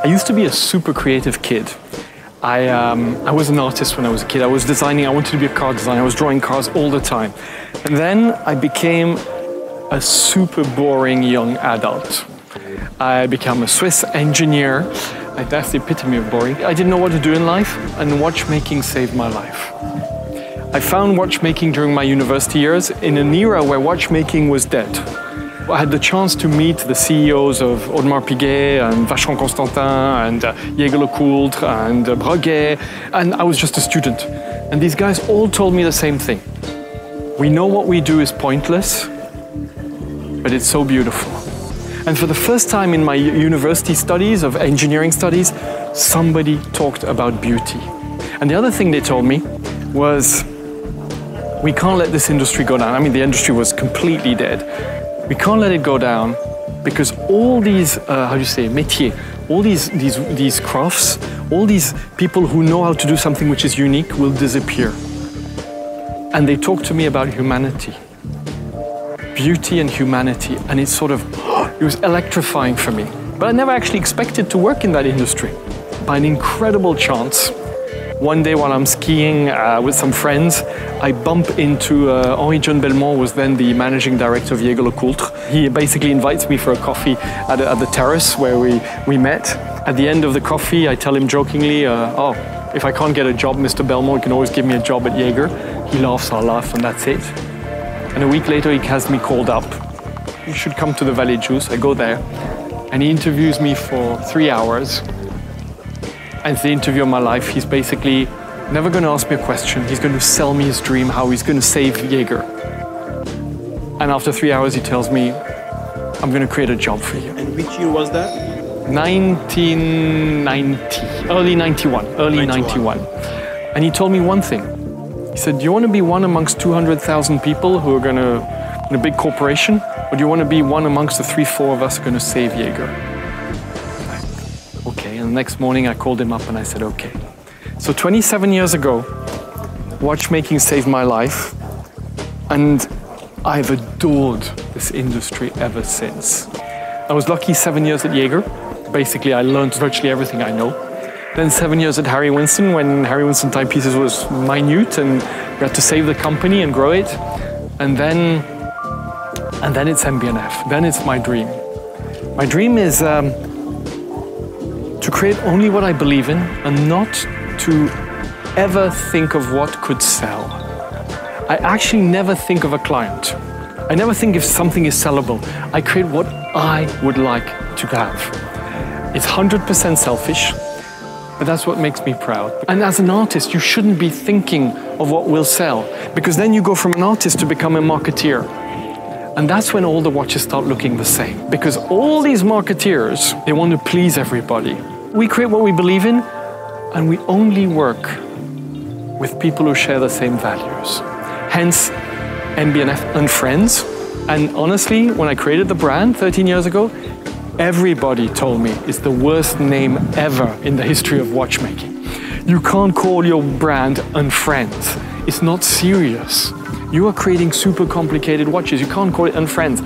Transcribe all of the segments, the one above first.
I used to be a super creative kid. I was an artist when I was a kid. I was designing, I wanted to be a car designer. I was drawing cars all the time. And then I became a super boring young adult. I became a Swiss engineer. That's the epitome of boring. I didn't know what to do in life, and watchmaking saved my life. I found watchmaking during my university years in an era where watchmaking was dead. I had the chance to meet the CEOs of Audemars Piguet and Vacheron Constantin and Jaeger-LeCoultre and Breguet, and I was just a student. And these guys all told me the same thing. We know what we do is pointless, but it's so beautiful. And for the first time in my university studies of engineering studies, somebody talked about beauty. And the other thing they told me was, we can't let this industry go down. I mean, the industry was completely dead. We can't let it go down because all these, how do you say, métiers, all these crafts, all these people who know how to do something which is unique will disappear. And they talked to me about humanity, beauty and humanity, and it's sort of, it was electrifying for me. But I never actually expected to work in that industry. By an incredible chance, one day while I'm skiing with some friends, I bump into Henri-John Belmont, was then the managing director of Jaeger-LeCoultre. He basically invites me for a coffee at the terrace where we met. At the end of the coffee, I tell him jokingly, oh, if I can't get a job, Mr. Belmont, you can always give me a job at Jaeger. He laughs, I laugh, and that's it. And a week later, he has me called up. You should come to the Valley Juice. I go there, and he interviews me for 3 hours. And it's the interview of my life. He's basically never going to ask me a question. He's going to sell me his dream, how he's going to save Jaeger. And after 3 hours, he tells me, I'm going to create a job for you. And which year was that? 1990, early 91. And he told me one thing. He said, do you want to be one amongst 200,000 people who are going to, in a big corporation, or do you want to be one amongst the 3-4 of us going to save Jaeger? Okay, and the next morning I called him up and I said, okay. So 27 years ago, watchmaking saved my life, and I've adored this industry ever since. I was lucky 7 years at Jaeger. Basically, I learned virtually everything I know. Then 7 years at Harry Winston, when Harry Winston Timepieces was minute and we had to save the company and grow it. And then it's MB&F. Then it's my dream. My dream is to create only what I believe in and not to ever think of what could sell. I actually never think of a client. I never think if something is sellable. I create what I would like to have. It's 100% selfish, but that's what makes me proud. And as an artist, you shouldn't be thinking of what will sell, because then you go from an artist to become a marketeer. And that's when all the watches start looking the same, because all these marketeers, they want to please everybody. We create what we believe in, and we only work with people who share the same values. Hence, MB&F Unfriend. And honestly, when I created the brand 13 years ago, everybody told me it's the worst name ever in the history of watchmaking. You can't call your brand Unfriend. It's not serious. You are creating super complicated watches. You can't call it Unfriend.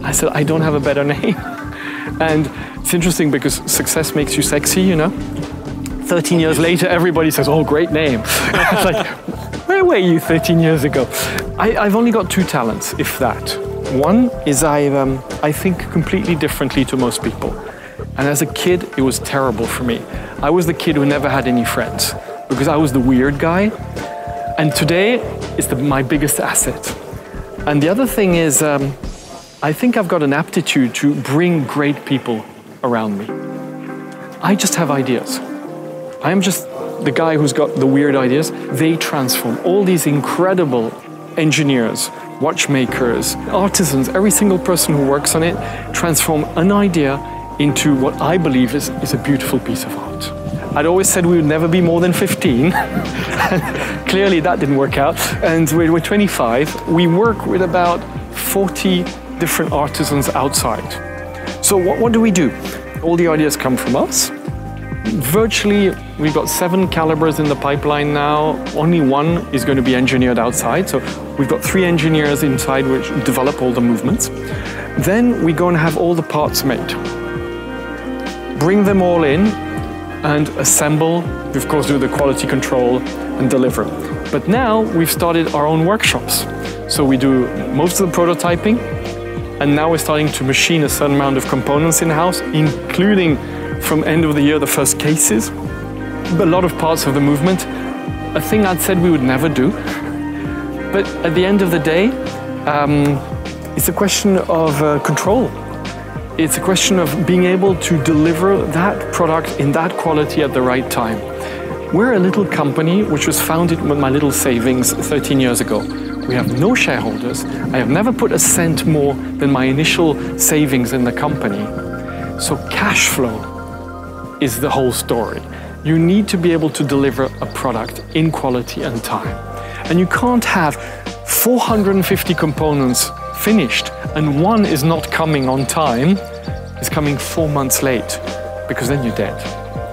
I said, I don't have a better name. And it's interesting because success makes you sexy, you know? 13 years later, everybody says, oh, great name. It's like, where were you 13 years ago? I've only got 2 talents, if that. One is I think completely differently to most people. And as a kid, it was terrible for me. I was the kid who never had any friends because I was the weird guy. And today, it's my biggest asset. And the other thing is, I think I've got an aptitude to bring great people around me. I just have ideas. I am just the guy who's got the weird ideas. They transform. All these incredible engineers, watchmakers, artisans, every single person who works on it, transform an idea into what I believe is a beautiful piece of art. I'd always said we would never be more than 15. Clearly that didn't work out. And we're 25. We work with about 40 different artisans outside. So what do we do? All the ideas come from us. Virtually, we've got 7 calibers in the pipeline now. Only 1 is going to be engineered outside. So we've got 3 engineers inside which develop all the movements. Then we go and have all the parts made. bring them all in and assemble, of course do the quality control and deliver. But now we've started our own workshops. So we do most of the prototyping, and now we're starting to machine a certain amount of components in-house, including from end of the year the first cases, but a lot of parts of the movement, a thing I'd said we would never do. But at the end of the day, it's a question of control. It's a question of being able to deliver that product in that quality at the right time. We're a little company which was founded with my little savings 13 years ago. We have no shareholders. I have never put a cent more than my initial savings in the company. So cash flow is the whole story. You need to be able to deliver a product in quality and time. And you can't have 450 components finished and one is not coming on time, it's coming 4 months late, because then you're dead.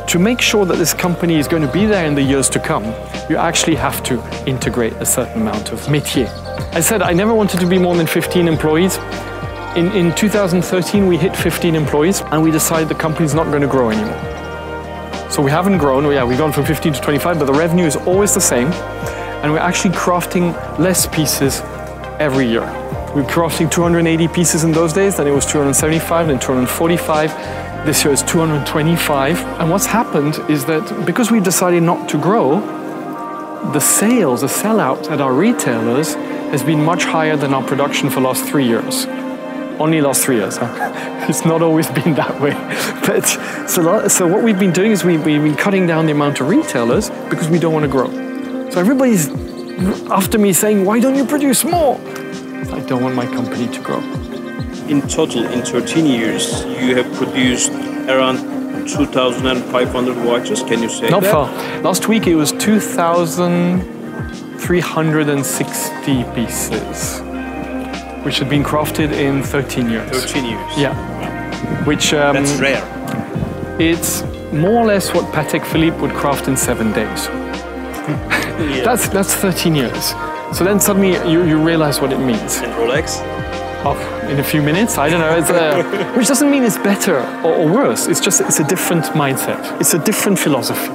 To make sure that this company is going to be there in the years to come, you actually have to integrate a certain amount of métier. I said I never wanted to be more than 15 employees. In 2013, we hit 15 employees and we decided the company's not going to grow anymore. So we haven't grown. Yeah, we've gone from 15 to 25, but the revenue is always the same. And we're actually crafting less pieces every year. We're crafting 280 pieces in those days, then it was 275, then 245. This year is 225. And what's happened is that because we decided not to grow, the sales, the sellout at our retailers has been much higher than our production for the last 3 years. Only last 3 years, huh? It's not always been that way. But so what we've been doing is we've been cutting down the amount of retailers because we don't want to grow. So everybody's after me saying, why don't you produce more? I don't want my company to grow. In total, in 13 years, you have produced around 2,500 watches, can you say that? Not far. Last week it was 2,360 pieces, which had been crafted in 13 years. 13 years? Yeah. Which, that's rare. It's more or less what Patek Philippe would craft in 7 days. Yeah. That's 13 years. So then suddenly you realize what it means. And Rolex? Oh, in a few minutes, I don't know. It's, which doesn't mean it's better or worse. It's just, it's a different mindset. It's a different philosophy.